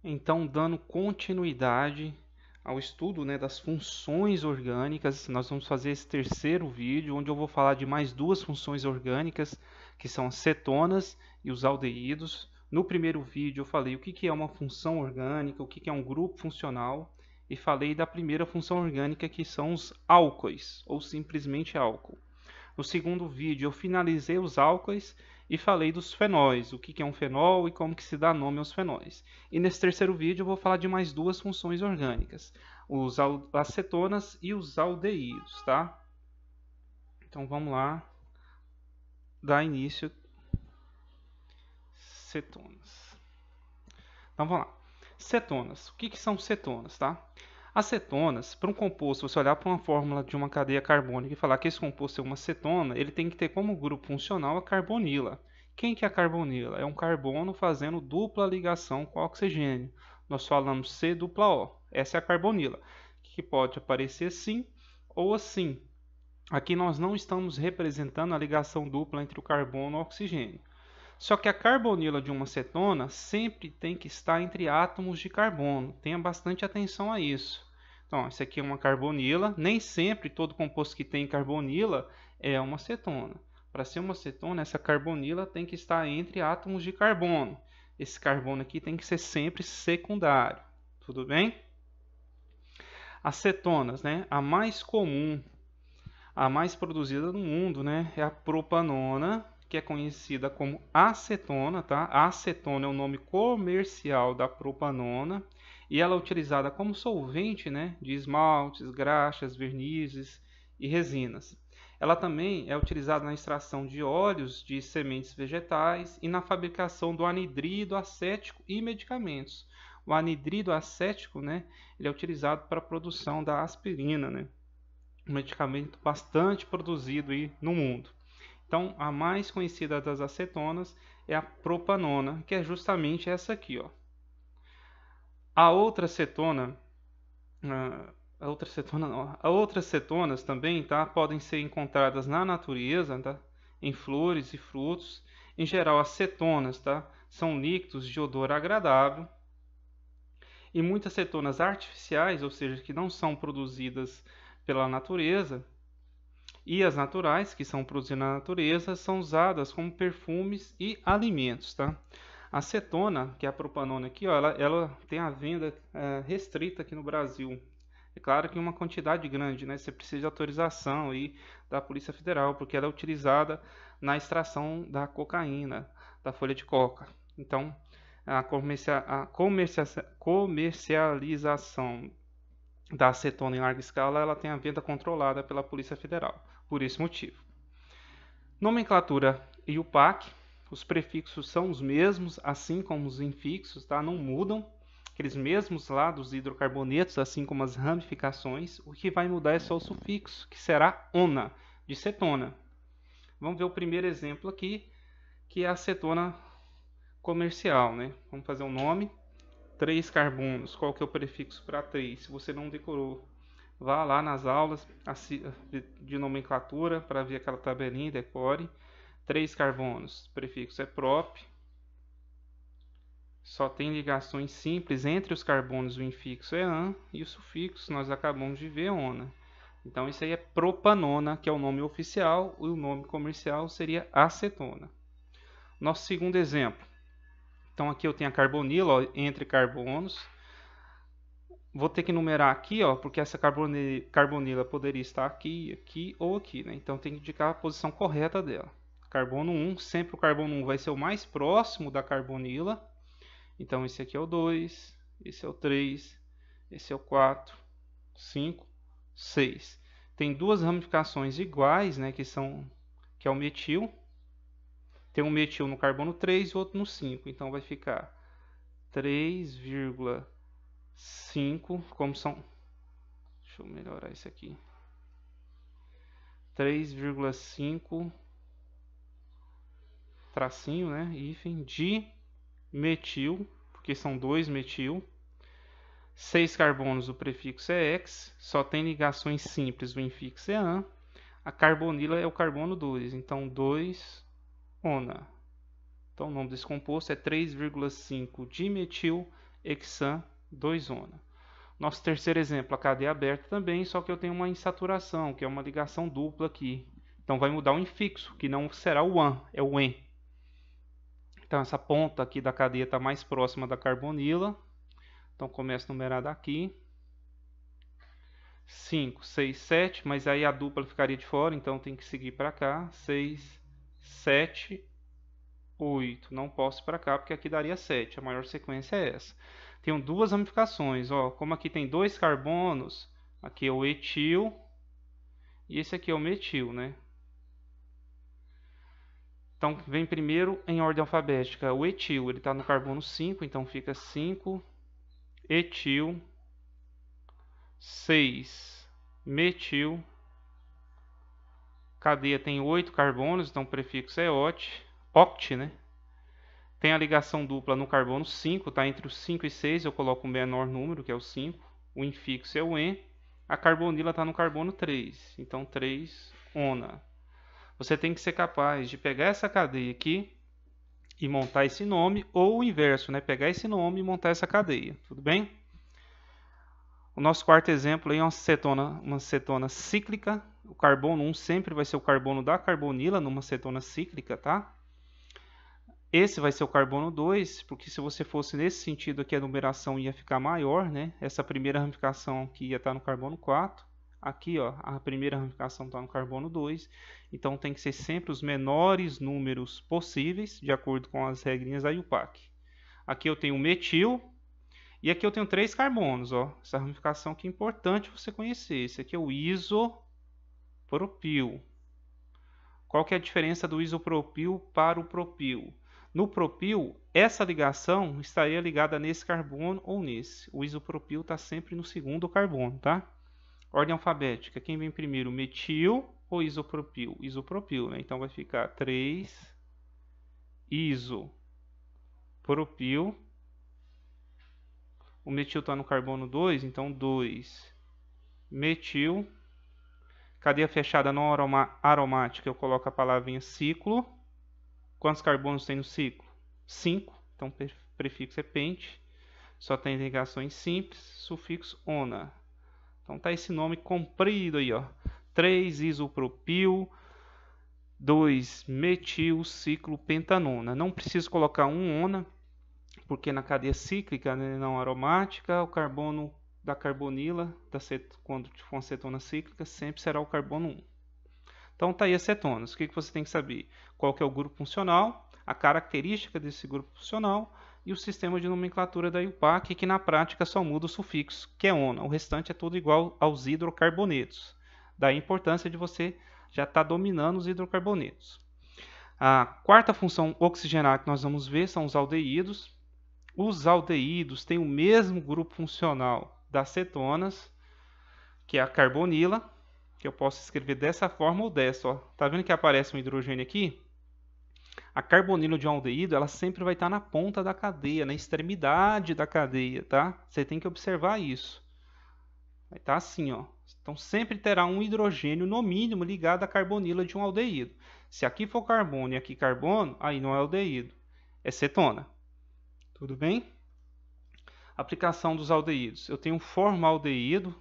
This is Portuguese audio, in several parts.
Então, dando continuidade ao estudo, né, das funções orgânicas, nós vamos fazer esse terceiro vídeo, onde eu vou falar de mais duas funções orgânicas, que são as cetonas e os aldeídos. No primeiro vídeo eu falei o que é uma função orgânica, o que é um grupo funcional, e falei da primeira função orgânica, que são os álcoois, ou simplesmente álcool. No segundo vídeo eu finalizei os álcoois e falei dos fenóis, o que é um fenol e como que se dá nome aos fenóis. E nesse terceiro vídeo eu vou falar de mais duas funções orgânicas, os acetonas e os aldeídos, tá? Então vamos lá, dar início cetonas. Então vamos lá. Cetonas. O que são cetonas, tá? As cetonas, para um composto, você olhar para uma fórmula de uma cadeia carbônica e falar que esse composto é uma cetona, ele tem que ter como grupo funcional a carbonila. Quem que é a carbonila? É um carbono fazendo dupla ligação com oxigênio. Nós falamos C dupla O. Essa é a carbonila, que pode aparecer assim ou assim. Aqui nós não estamos representando a ligação dupla entre o carbono e o oxigênio. Só que a carbonila de uma cetona sempre tem que estar entre átomos de carbono. Tenha bastante atenção a isso. Então, essa aqui é uma carbonila. Nem sempre todo composto que tem carbonila é uma cetona. Para ser uma cetona, essa carbonila tem que estar entre átomos de carbono. Esse carbono aqui tem que ser sempre secundário. Tudo bem? As cetonas, né? A mais comum, a mais produzida no mundo, né, é a propanona, que é conhecida como acetona, tá? A acetona é o nome comercial da propanona e ela é utilizada como solvente, né, de esmaltes, graxas, vernizes e resinas. Ela também é utilizada na extração de óleos de sementes vegetais e na fabricação do anidrido acético e medicamentos. O anidrido acético, né, ele é utilizado para a produção da aspirina, né? Um medicamento bastante produzido aí no mundo. Então, a mais conhecida das acetonas é a propanona, que é justamente essa aqui, ó. A outra cetona, outras cetonas também, tá, podem ser encontradas na natureza, tá, em flores e frutos. Em geral, as cetonas, tá, são líquidos de odor agradável. E muitas cetonas artificiais, ou seja, que não são produzidas pela natureza, e as naturais, que são produzidas na natureza, são usadas como perfumes e alimentos, tá? A cetona, que é a propanona aqui, ó, ela tem a venda restrita aqui no Brasil. É claro que uma quantidade grande, né? Você precisa de autorização aí da Polícia Federal, porque ela é utilizada na extração da cocaína, da folha de coca. Então, a comercialização da acetona em larga escala, ela tem a venda controlada pela Polícia Federal, por esse motivo. Nomenclatura e UPAC, os prefixos são os mesmos, assim como os infixos, tá? Não mudam, aqueles mesmos lá dos hidrocarbonetos, assim como as ramificações. O que vai mudar é só o sufixo, que será ona, de cetona. Vamos ver o primeiro exemplo aqui, que é a acetona comercial, né? Vamos fazer o nome. 3 carbonos, qual que é o prefixo para 3? Se você não decorou, vá lá nas aulas de nomenclatura para ver aquela tabelinha, decore. 3 carbonos, prefixo é prop. Só tem ligações simples entre os carbonos, o infixo é an e o sufixo nós acabamos de ver ona. Então isso aí é propanona, que é o nome oficial, e o nome comercial seria acetona. Nosso segundo exemplo. Então aqui eu tenho a carbonila, ó, entre carbonos. Vou ter que numerar aqui, ó, porque essa carbonila poderia estar aqui, aqui ou aqui, né? Então tem que indicar a posição correta dela. Carbono 1, sempre o carbono 1 vai ser o mais próximo da carbonila. Então esse aqui é o 2, esse é o 3, esse é o 4, 5, 6. Tem duas ramificações iguais, né, que é o metil. Tem um metil no carbono 3 e outro no 5. Então vai ficar 3,5, como são... Deixa eu melhorar isso aqui. 3,5 tracinho, né, hífen, de metil, porque são 2 metil. 6 carbonos, o prefixo é X, só tem ligações simples, o infixo é an. A carbonila é o carbono 2, então 2 ona. Então o nome desse composto é 3,5 dimetil hexan 2-ona. Nosso terceiro exemplo, a cadeia aberta também, só que eu tenho uma insaturação, que é uma ligação dupla aqui. Então vai mudar o infixo, que não será o an, é o en. Então essa ponta aqui da cadeia está mais próxima da carbonila. Então começa a numerar daqui. 5, 6, 7, mas aí a dupla ficaria de fora, então tem que seguir para cá. 6, 7, 8. Não posso ir para cá porque aqui daria 7. A maior sequência é essa. Tenho duas ramificações, ó. Como aqui tem dois carbonos, aqui é o etil e esse aqui é o metil, né? Então vem primeiro em ordem alfabética o etil, ele está no carbono 5, então fica 5 etil, 6 metil. Cadeia tem 8 carbonos, então o prefixo é oct, né? Tem a ligação dupla no carbono 5, tá? Entre os 5 e 6 eu coloco o menor número, que é o 5. O infixo é o en. A carbonila está no carbono 3, então 3-ona. Você tem que ser capaz de pegar essa cadeia aqui e montar esse nome, ou o inverso, né? Pegar esse nome e montar essa cadeia, tudo bem? O nosso quarto exemplo é uma cetona cíclica. O carbono 1 sempre vai ser o carbono da carbonila numa cetona cíclica, tá? Esse vai ser o carbono 2, porque se você fosse nesse sentido aqui, a numeração ia ficar maior, né? Essa primeira ramificação aqui ia estar no carbono 4. Aqui, ó, a primeira ramificação está no carbono 2. Então, tem que ser sempre os menores números possíveis, de acordo com as regrinhas da IUPAC. Aqui eu tenho o metil. E aqui eu tenho 3 carbonos, ó. Essa ramificação aqui é importante você conhecer. Esse aqui é o isopropil. Qual que é a diferença do isopropil para o propil? No propil, essa ligação estaria ligada nesse carbono ou nesse. O isopropil está sempre no segundo carbono, tá? Ordem alfabética. Quem vem primeiro, metil ou isopropil? Isopropil, né? Então vai ficar 3 isopropil. O metil está no carbono 2, então 2 metil. Cadeia fechada não aromática, eu coloco a palavrinha ciclo. Quantos carbonos tem no ciclo? 5, então o prefixo é pente. Só tem ligações simples, sufixo ona. Então tá esse nome comprido aí, ó. 3 isopropil, 2 metil, ciclo pentanona. Não preciso colocar um ona, porque na cadeia cíclica, né, não aromática, o carbono da carbonila, quando for uma cetona cíclica, sempre será o carbono 1. Então tá aí as cetonas. O que você tem que saber? Qual que é o grupo funcional, a característica desse grupo funcional e o sistema de nomenclatura da IUPAC, que na prática só muda o sufixo, que é ona. O restante é tudo igual aos hidrocarbonetos. Daí a importância de você já estar dominando os hidrocarbonetos. A quarta função oxigenar que nós vamos ver são os aldeídos. Os aldeídos têm o mesmo grupo funcional das cetonas, que é a carbonila, que eu posso escrever dessa forma ou dessa. Ó. Tá vendo que aparece um hidrogênio aqui? A carbonila de um aldeído, ela sempre vai estar na ponta da cadeia, na extremidade da cadeia, tá? Você tem que observar isso. Vai estar assim, ó. Então sempre terá um hidrogênio, no mínimo, ligado à carbonila de um aldeído. Se aqui for carbono e aqui carbono, aí não é aldeído, é cetona. Tudo bem? Aplicação dos aldeídos. Eu tenho um formaldeído,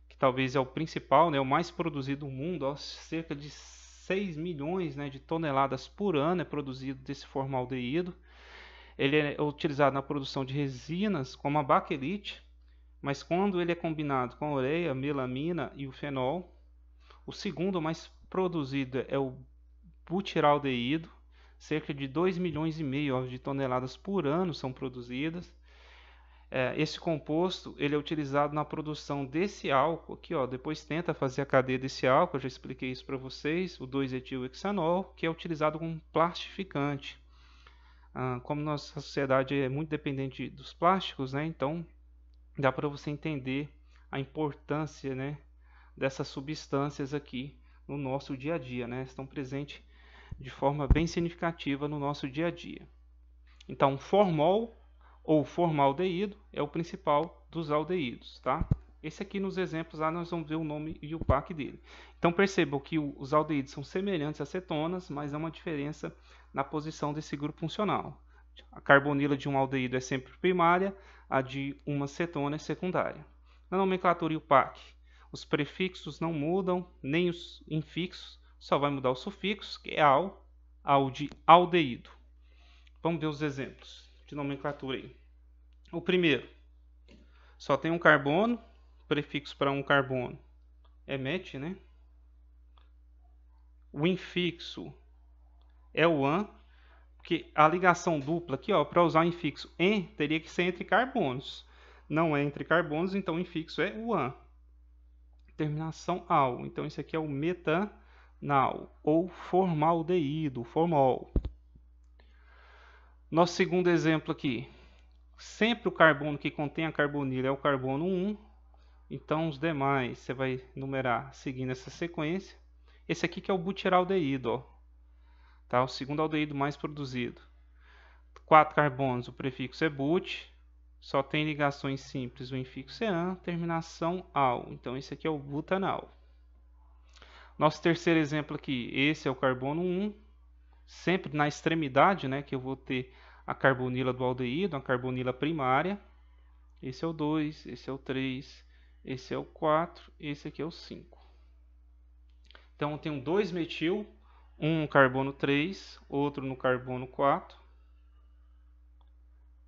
que talvez é o principal, né, o mais produzido no mundo, ó, cerca de 6 milhões, né, de toneladas por ano é produzido desse formaldeído. Ele é utilizado na produção de resinas, como a baquelite, mas quando ele é combinado com a ureia, melamina e o fenol. O segundo mais produzido é o butiraldeído, cerca de 2,5 milhões de toneladas por ano são produzidas. Esse composto ele é utilizado na produção desse álcool aqui, ó. Depois tenta fazer a cadeia desse álcool, eu já expliquei isso para vocês, o 2-etilhexanol, que é utilizado como plastificante. Como nossa sociedade é muito dependente dos plásticos, né? Então dá para você entender a importância, né, dessas substâncias aqui no nosso dia a dia, né? Estão presentes de forma bem significativa no nosso dia a dia. Então, formol ou formaldeído é o principal dos aldeídos, tá? Esse aqui nos exemplos lá nós vamos ver o nome e o PAC dele. Então percebam que os aldeídos são semelhantes às cetonas, mas há uma diferença na posição desse grupo funcional. A carbonila de um aldeído é sempre primária, a de uma cetona é secundária. Na nomenclatura IUPAC, os prefixos não mudam, nem os infixos, só vai mudar o sufixo, que é ao de aldeído. Vamos ver os exemplos de nomenclatura aí. O primeiro, só tem um carbono, prefixo para um carbono é met, né? O infixo é o an, porque a ligação dupla aqui, ó, para usar o infixo en, teria que ser entre carbonos. Não é entre carbonos, então o infixo é o an. Terminação al, então isso aqui é o metanal, ou formaldeído, formol. Nosso segundo exemplo aqui, sempre o carbono que contém a carbonila é o carbono 1, então os demais você vai numerar seguindo essa sequência. Esse aqui que é o butiraldeído, ó, tá? O segundo aldeído mais produzido. 4 carbonos, o prefixo é but, só tem ligações simples, o infixo é an, terminação al, então esse aqui é o butanal. Nosso terceiro exemplo aqui, esse é o carbono 1, sempre na extremidade, né, que eu vou ter a carbonila do aldeído, a carbonila primária. Esse é o 2, esse é o 3, esse é o 4, esse aqui é o 5. Então eu tenho 2 metil, um no carbono 3, outro no carbono 4.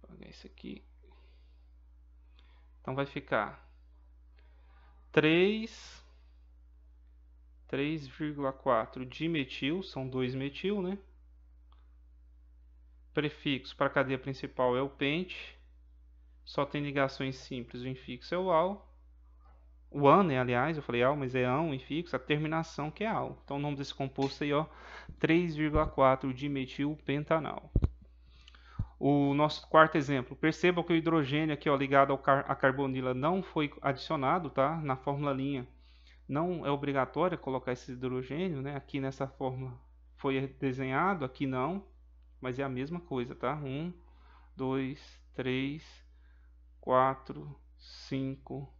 Vou pegar esse aqui. Então vai ficar 3,4 dimetil, são 2 metil, né? Prefixo para a cadeia principal é o pente, só tem ligações simples, o infixo é o al. O an, né, aliás, eu falei al, mas é an, o infixo, a terminação que é al. Então o nome desse composto aí, ó, 3,4 dimetil pentanal. O nosso quarto exemplo, perceba que o hidrogênio aqui, ó, ligado à carbonila não foi adicionado, tá? Na fórmula linha não é obrigatório colocar esse hidrogênio, né? Aqui nessa fórmula foi desenhado, aqui não, mas é a mesma coisa, tá? 1, 2, 3, 4, 5,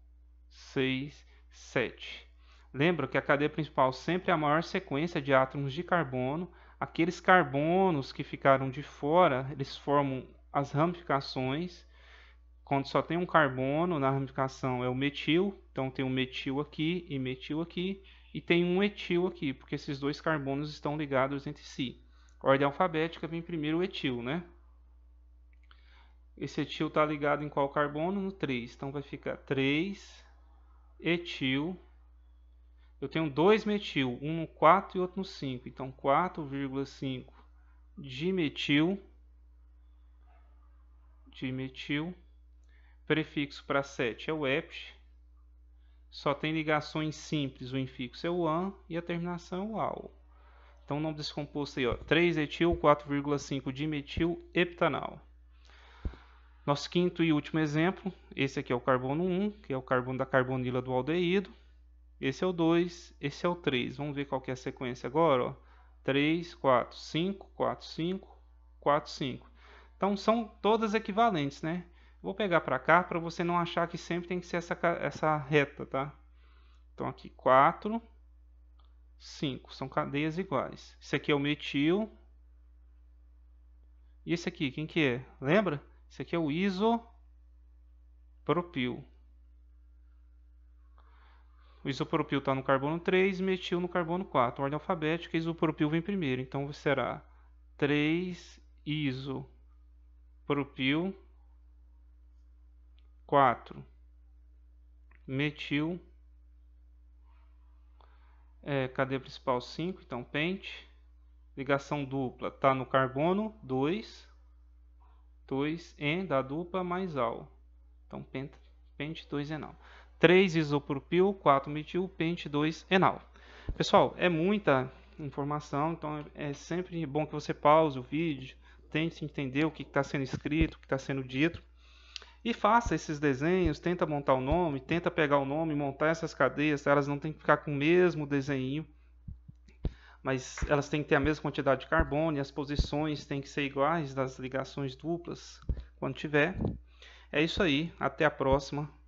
6, 7. Lembra que a cadeia principal sempre é a maior sequência de átomos de carbono. Aqueles carbonos que ficaram de fora, eles formam as ramificações. Quando só tem um carbono na ramificação é o metil, então tem um metil aqui, e tem um etil aqui, porque esses dois carbonos estão ligados entre si. A ordem alfabética vem primeiro o etil, né? Esse etil está ligado em qual carbono? No 3, então vai ficar 3 etil. Eu tenho 2 metil, um no 4 e outro no 5. Então 4,5 dimetil. Prefixo para 7 é o ept. Só tem ligações simples, o infixo é o an e a terminação é o al. Então o nome desse composto aí, ó, 3 etil, 4,5 dimetil heptanal. Nosso quinto e último exemplo, esse aqui é o carbono 1, que é o carbono da carbonila do aldeído. Esse é o 2, esse é o 3. Vamos ver qual que é a sequência agora, ó. 3, 4, 5, 4, 5, 4, 5. Então são todas equivalentes, né? Vou pegar para cá para você não achar que sempre tem que ser essa reta, tá? Então aqui 4, 5, são cadeias iguais. Esse aqui é o metil. E esse aqui, quem que é? Lembra? Esse aqui é o isopropil. O isopropil está no carbono 3, metil no carbono 4. Ordem alfabética, isopropil vem primeiro. Então será 3 isopropil, 4 metil, cadeia principal 5, então pente. Ligação dupla está no carbono 2, 2En da dupla mais al. Então pente 2enal. 3 isopropil, 4 metil, pente 2enal. Pessoal, é muita informação, então é sempre bom que você pause o vídeo, tente entender o que está sendo escrito, o que está sendo dito, e faça esses desenhos, tenta montar o nome, tenta pegar o nome, montar essas cadeias, elas não tem que ficar com o mesmo desenho, mas elas têm que ter a mesma quantidade de carbono, e as posições têm que ser iguais das ligações duplas, quando tiver. É isso aí, até a próxima.